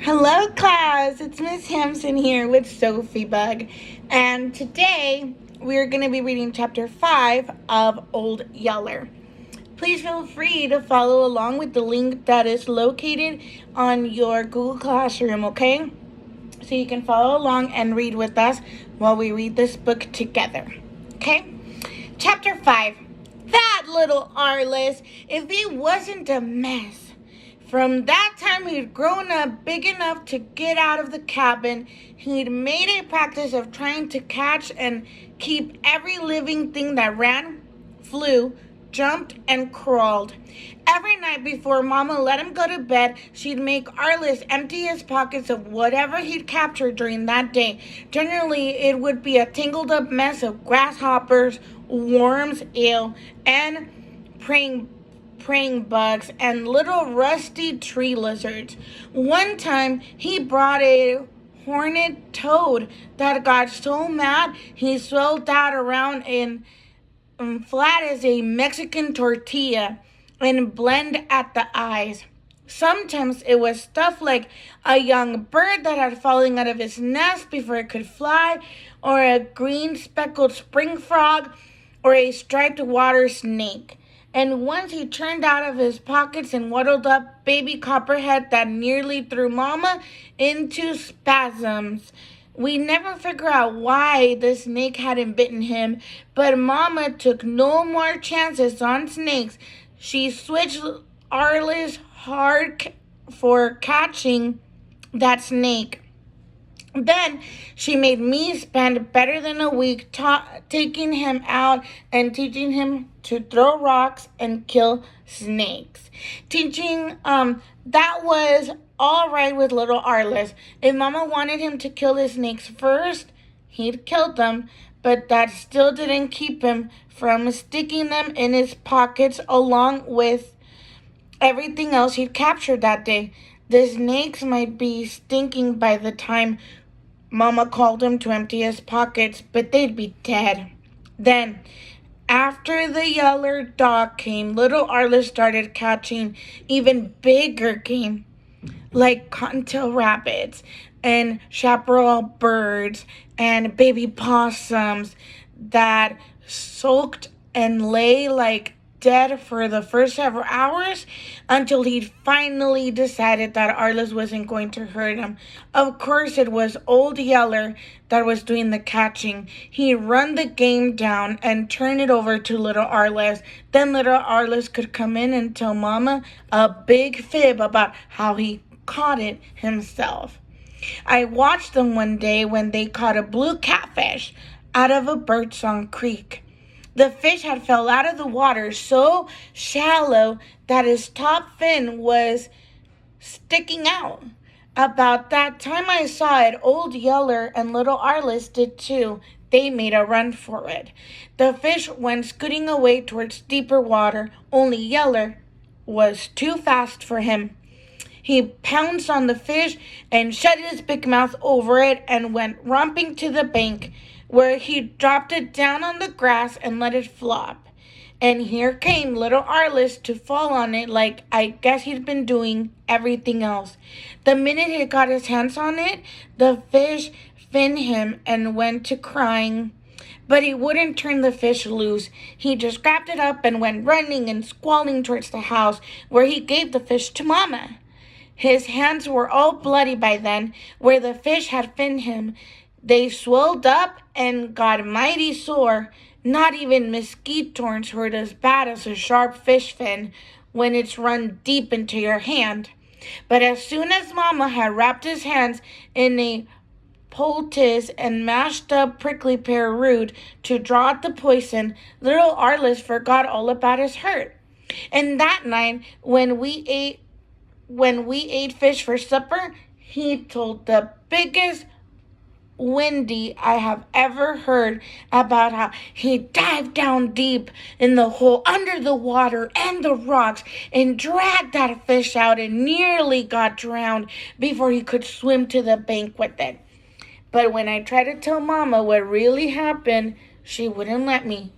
Hello, class. It's Miss Hampson here with Sophie Bug, and today we're going to be reading Chapter 5 of Old Yeller. Please feel free to follow along with the link that is located on your Google Classroom, okay? So you can follow along and read with us while we read this book together, okay? Chapter 5. That little Arliss, if he wasn't a mess. From that time he'd grown up big enough to get out of the cabin. He'd made a practice of trying to catch and keep every living thing that ran, flew, jumped, and crawled. Every night before Mama let him go to bed, she'd make Arliss empty his pockets of whatever he'd captured during that day. Generally, it would be a tangled up mess of grasshoppers, worms, eel, and praying bugs and little rusty tree lizards. One time he brought a horned toad that got so mad he swelled out around and flat as a Mexican tortilla and blend at the eyes. Sometimes it was stuff like a young bird that had fallen out of his nest before it could fly, or a green speckled spring frog, or a striped water snake. And once he turned out of his pockets and waddled up baby copperhead that nearly threw Mama into spasms. We never figure out why the snake hadn't bitten him, but Mama took no more chances on snakes. She switched Arliss hard for catching that snake. Then she made me spend better than a week taking him out and teaching him to throw rocks and kill snakes. Teaching that was all right with little Arliss. If Mama wanted him to kill the snakes first, he'd kill them, but that still didn't keep him from sticking them in his pockets along with everything else he'd captured that day. The snakes might be stinking by the time Mama called him to empty his pockets, but they'd be dead. Then, after the Yeller dog came, little Arliss started catching even bigger game, like cottontail rabbits and chaparral birds and baby possums that sulked and lay like dead for the first several hours until he'd finally decided that Arliss wasn't going to hurt him. Of course, it was Old Yeller that was doing the catching. He'd run the game down and turn it over to little Arliss. Then little Arliss could come in and tell Mama a big fib about how he caught it himself. I watched them one day when they caught a blue catfish out of a birdsong creek. The fish had fell out of the water so shallow that his top fin was sticking out. About that time I saw it, Old Yeller and little Arliss did too. They made a run for it. The fish went scooting away towards deeper water, only Yeller was too fast for him. He pounced on the fish and shut his big mouth over it and went romping to the bank, where he dropped it down on the grass and let it flop. And here came little Arliss to fall on it like I guess he'd been doing everything else. The minute he got his hands on it, the fish finned him and went to crying. But he wouldn't turn the fish loose. He just grabbed it up and went running and squalling towards the house, where he gave the fish to Mama. His hands were all bloody by then, where the fish had finned him. They swelled up and got mighty sore. Not even mesquite thorns hurt as bad as a sharp fish fin when it's run deep into your hand. But as soon as Mama had wrapped his hands in a poultice and mashed up prickly pear root to draw out the poison, little Arliss forgot all about his hurt. And that night, when we ate fish for supper, he told the biggest Wendy I have ever heard about how he dived down deep in the hole under the water and the rocks and dragged that fish out and nearly got drowned before he could swim to the bank with it. But when I tried to tell Mama what really happened, she wouldn't let me.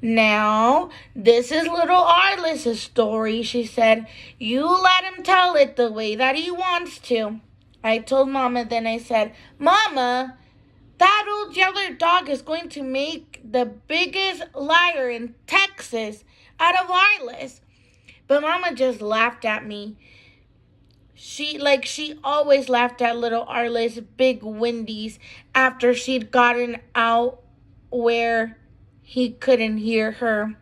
Now, this is little Arliss's story, she said. You let him tell it the way that he wants to. I told Mama, then I said, Mama, that old yellow dog is going to make the biggest liar in Texas out of Arliss. But Mama just laughed at me. She always laughed at little Arliss big windies after she'd gotten out where he couldn't hear her.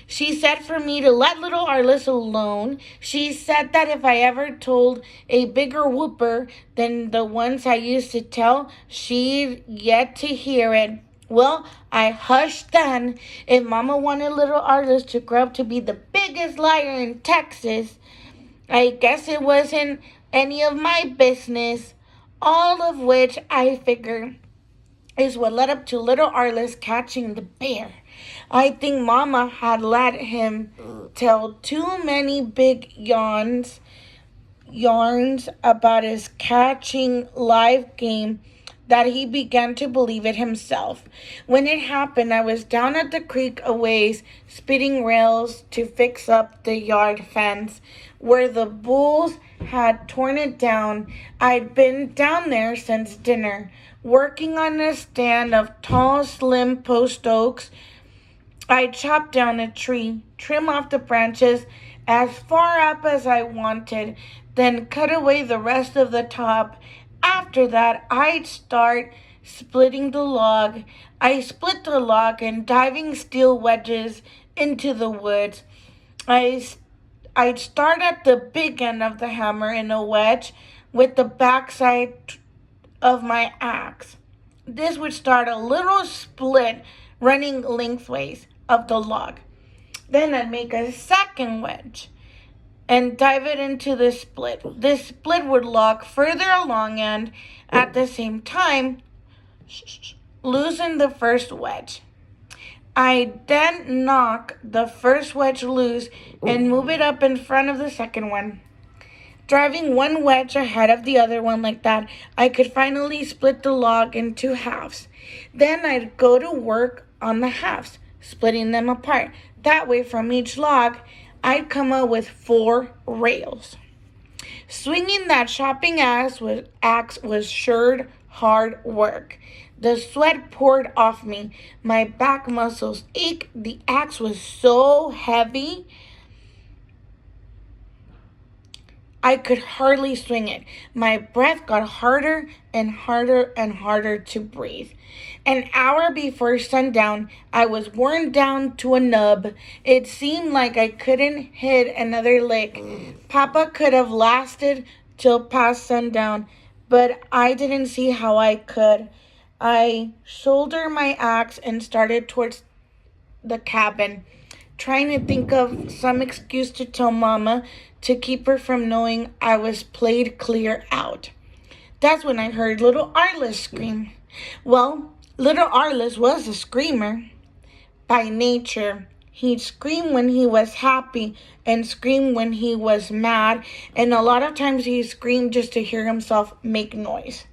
She said for me to let little Arliss alone. She said that if I ever told a bigger whooper than the ones I used to tell, she'd yet to hear it. Well, I hushed then. If Mama wanted little Arliss to grow up to be the biggest liar in Texas, I guess it wasn't any of my business. All of which I figure is what led up to little Arliss catching the bear. I think Mama had let him tell too many big yarns about his catching live game that he began to believe it himself. When it happened, I was down at the creek a ways, spitting rails to fix up the yard fence where the bulls had torn it down. I'd been down there since dinner, working on a stand of tall, slim post oaks. I chopped down a tree, trim off the branches as far up as I wanted, then cut away the rest of the top. After that, I'd start splitting the log. I split the log and diving steel wedges into the woods. I'd start at the big end of the hammer in a wedge with the backside of my axe. This would start a little split running lengthways of the log. Then I'd make a second wedge and dive it into the split. This split would lock further along and, at the same time, loosen the first wedge. I then knock the first wedge loose and move it up in front of the second one. Driving one wedge ahead of the other one like that, I could finally split the log in two halves. Then I'd go to work on the halves, splitting them apart. That way, from each log, I'd come up with 4 rails. Swinging that chopping axe was sure hard work. The sweat poured off me. My back muscles ached. The axe was so heavy, I could hardly swing it. My breath got harder and harder and harder to breathe. An hour before sundown, I was worn down to a nub. It seemed like I couldn't hit another lick. Papa could have lasted till past sundown, but I didn't see how I could. I shouldered my axe and started towards the cabin, trying to think of some excuse to tell Mama to keep her from knowing I was played clear out. That's when I heard little Arliss scream. Well, little Arliss was a screamer by nature. He'd scream when he was happy and scream when he was mad, and a lot of times he screamed just to hear himself make noise.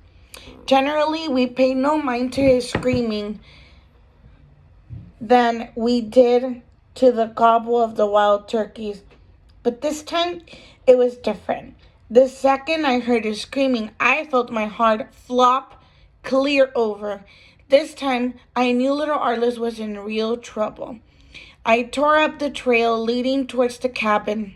Generally, we paid no mind to his screaming than we did to the gobble of the wild turkeys. But this time, it was different. The second I heard his screaming, I felt my heart flop clear over. This time, I knew little Arliss was in real trouble. I tore up the trail leading towards the cabin.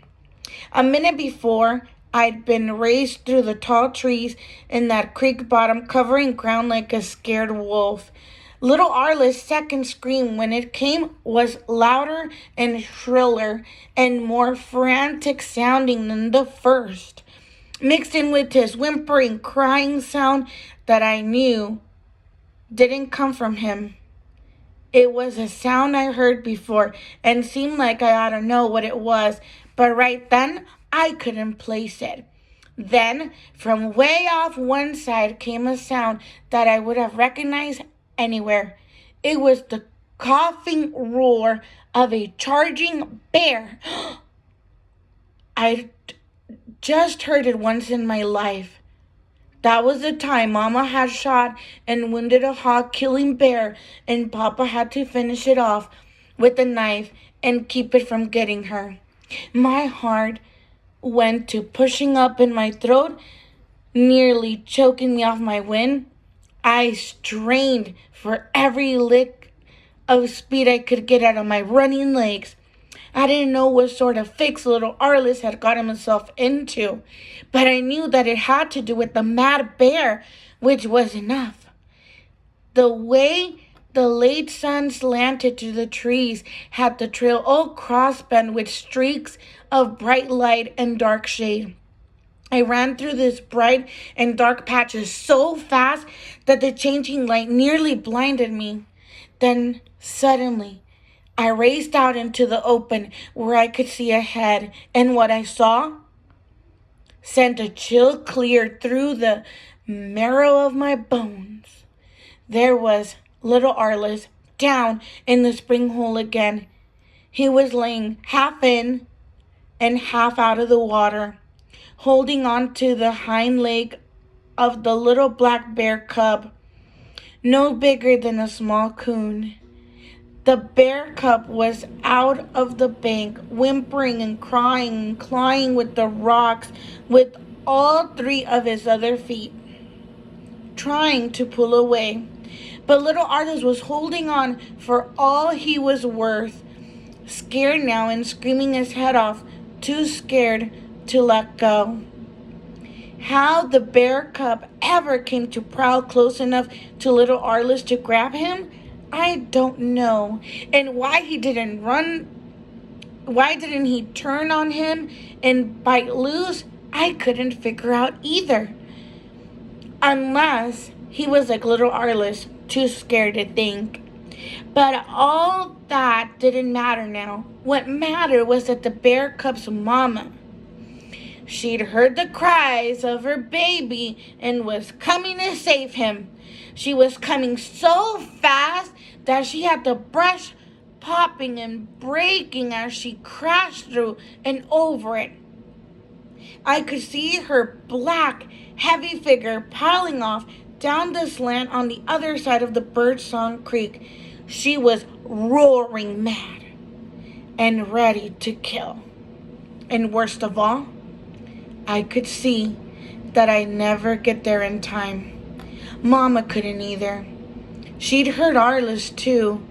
A minute before, I'd been raced through the tall trees in that creek bottom, covering ground like a scared wolf. Little Arliss' second scream, when it came, was louder and shriller and more frantic sounding than the first, mixed in with his whimpering, crying sound that I knew didn't come from him. It was a sound I heard before and seemed like I ought to know what it was, but right then I couldn't place it. Then, from way off one side came a sound that I would have recognized anywhere. It was the coughing roar of a charging bear. I'd just heard it once in my life. That was the time Mama had shot and wounded a hog-killing bear, and Papa had to finish it off with a knife and keep it from getting her. My heart went to pushing up in my throat. nearly choking me off my wind. I strained for every lick of speed I could get out of my running legs. I didn't know what sort of fix little Arliss had gotten himself into, but I knew that it had to do with the mad bear, which was enough. The way the late sun slanted to the trees had the trail all crossbent with streaks of bright light and dark shade. I ran through this bright and dark patches so fast that the changing light nearly blinded me. Then, suddenly, I raced out into the open where I could see ahead, and what I saw sent a chill clear through the marrow of my bones. There was little Arliss down in the spring hole again. He was laying half in and half out of the water, holding on to the hind leg of the little black bear cub, no bigger than a small coon. The bear cub was out of the bank, whimpering and crying and clawing with the rocks with all three of his other feet, trying to pull away. But little Arliss was holding on for all he was worth, scared now and screaming his head off, too scared to let go. How the bear cub ever came to prowl close enough to little Arliss to grab him, I don't know. And why he didn't turn on him and bite loose, I couldn't figure out either. Unless he was like little Arliss, too scared to think. But all that didn't matter now. What mattered was that the bear cub's mama, she'd heard the cries of her baby and was coming to save him. She was coming so fast that she had the brush popping and breaking as she crashed through and over it. I could see her black, heavy figure piling off down the slant on the other side of the Birdsong Creek. She was roaring mad and ready to kill. And worst of all, I could see that I'd never get there in time. Mama couldn't either. She'd heard Arliss too,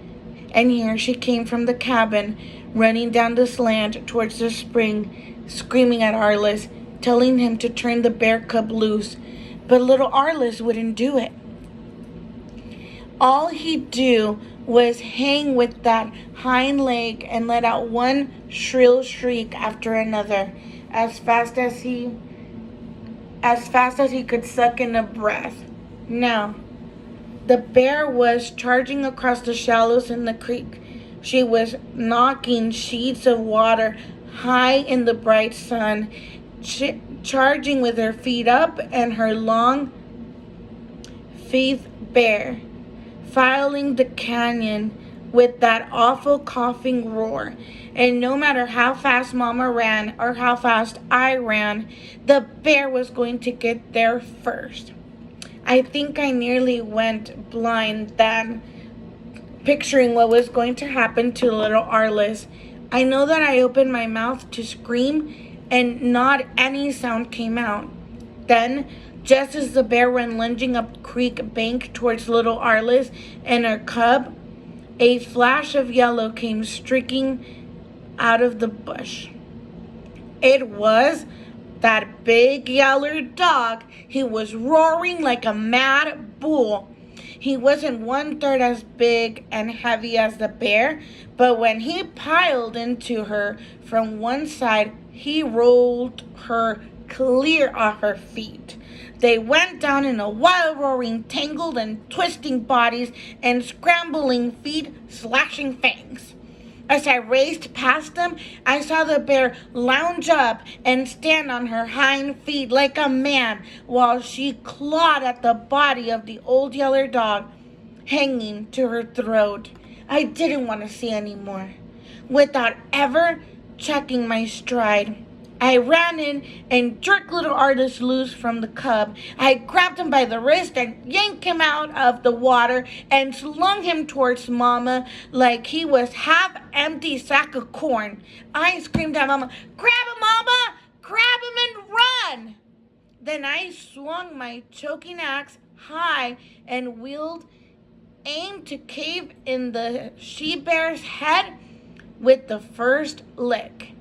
and here she came from the cabin, running down the slant towards the spring, screaming at Arliss, telling him to turn the bear cub loose. But little Arliss wouldn't do it. All he'd do was hang with that hind leg and let out one shrill shriek after another, as fast as he could suck in a breath. Now, the bear was charging across the shallows in the creek. She was knocking sheets of water high in the bright sun, charging with her feet up and her long feet bare, filing the canyon with that awful coughing roar. And no matter how fast Mama ran or how fast I ran, the bear was going to get there first. I think I nearly went blind then, picturing what was going to happen to little Arliss. I know that I opened my mouth to scream, and not any sound came out. Then, just as the bear went lunging up creek bank towards little Arliss and her cub, a flash of yellow came streaking out of the bush. It was that big yellow dog. He was roaring like a mad bull. He wasn't 1/3 as big and heavy as the bear, but when he piled into her from one side, he rolled her clear off her feet. They went down in a wild roaring, tangled and twisting bodies and scrambling feet, slashing fangs. As I raced past them, I saw the bear lounge up and stand on her hind feet like a man while she clawed at the body of the old yeller dog hanging to her throat. I didn't want to see any more. Without ever checking my stride, I ran in and jerked little Arliss loose from the cub. I grabbed him by the wrist and yanked him out of the water and slung him towards Mama like he was half-empty sack of corn. I screamed at Mama, "Grab him, Mama! Grab him and run!" Then I swung my choking axe high and aimed to cave in the she-bear's head with the first lick.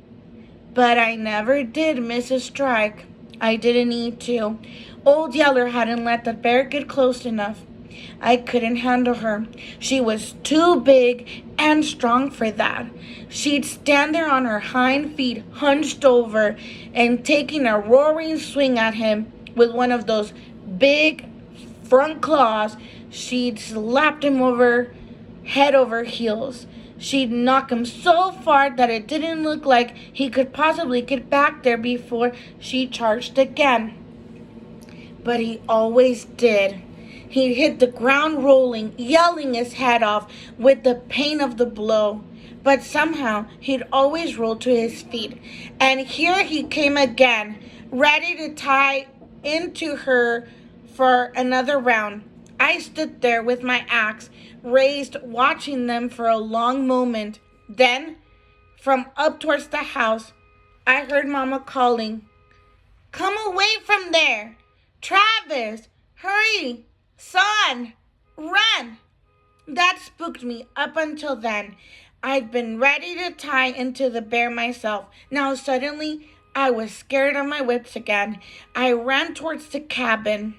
But I never did miss a strike. I didn't need to. Old Yeller hadn't let the bear get close enough. I couldn't handle her. She was too big and strong for that. She'd stand there on her hind feet, hunched over, and taking a roaring swing at him with one of those big front claws. She'd slapped him over head over heels. She'd knock him so far that it didn't look like he could possibly get back there before she charged again. But he always did. He'd hit the ground rolling, yelling his head off with the pain of the blow. But somehow he'd always roll to his feet. And here he came again, ready to tie into her for another round. I stood there with my axe raised, watching them for a long moment. Then, from up towards the house, I heard Mama calling, "Come away from there! Travis, hurry! Son, run!" That spooked me up until then. I'd been ready to tie into the bear myself. Now suddenly, I was scared of my wits again. I ran towards the cabin.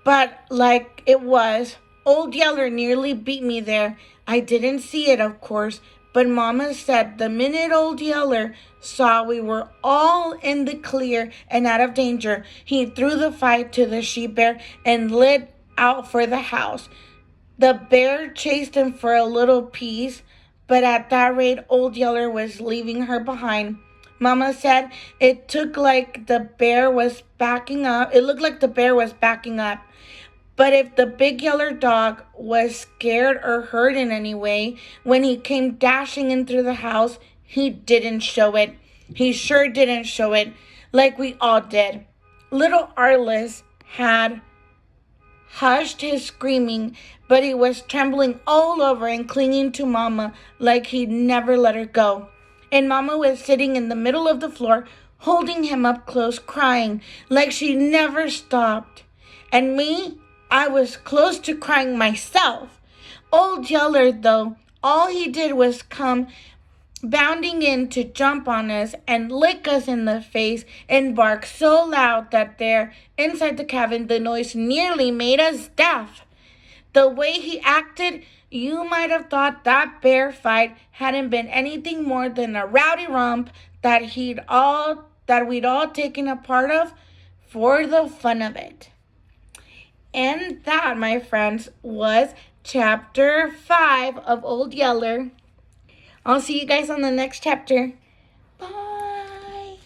But like it was, Old Yeller nearly beat me there. I didn't see it, of course, but Mama said the minute Old Yeller saw we were all in the clear and out of danger, he threw the fight to the she-bear and lit out for the house. The bear chased him for a little piece, but at that rate, Old Yeller was leaving her behind. Mama said it looked like the bear was backing up. But if the big yellow dog was scared or hurt in any way, when he came dashing in through the house, he didn't show it. He sure didn't show it, like we all did. Little Arliss had hushed his screaming, but he was trembling all over and clinging to Mama like he'd never let her go. And Mama was sitting in the middle of the floor, holding him up close, crying like she never stopped. And me, I was close to crying myself. Old Yeller, though, all he did was come bounding in to jump on us and lick us in the face and bark so loud that there, inside the cabin, the noise nearly made us deaf. The way he acted, you might have thought that bear fight hadn't been anything more than a rowdy romp that we'd all taken a part of for the fun of it. And that, my friends, was chapter 5 of Old Yeller. I'll see you guys on the next chapter. Bye.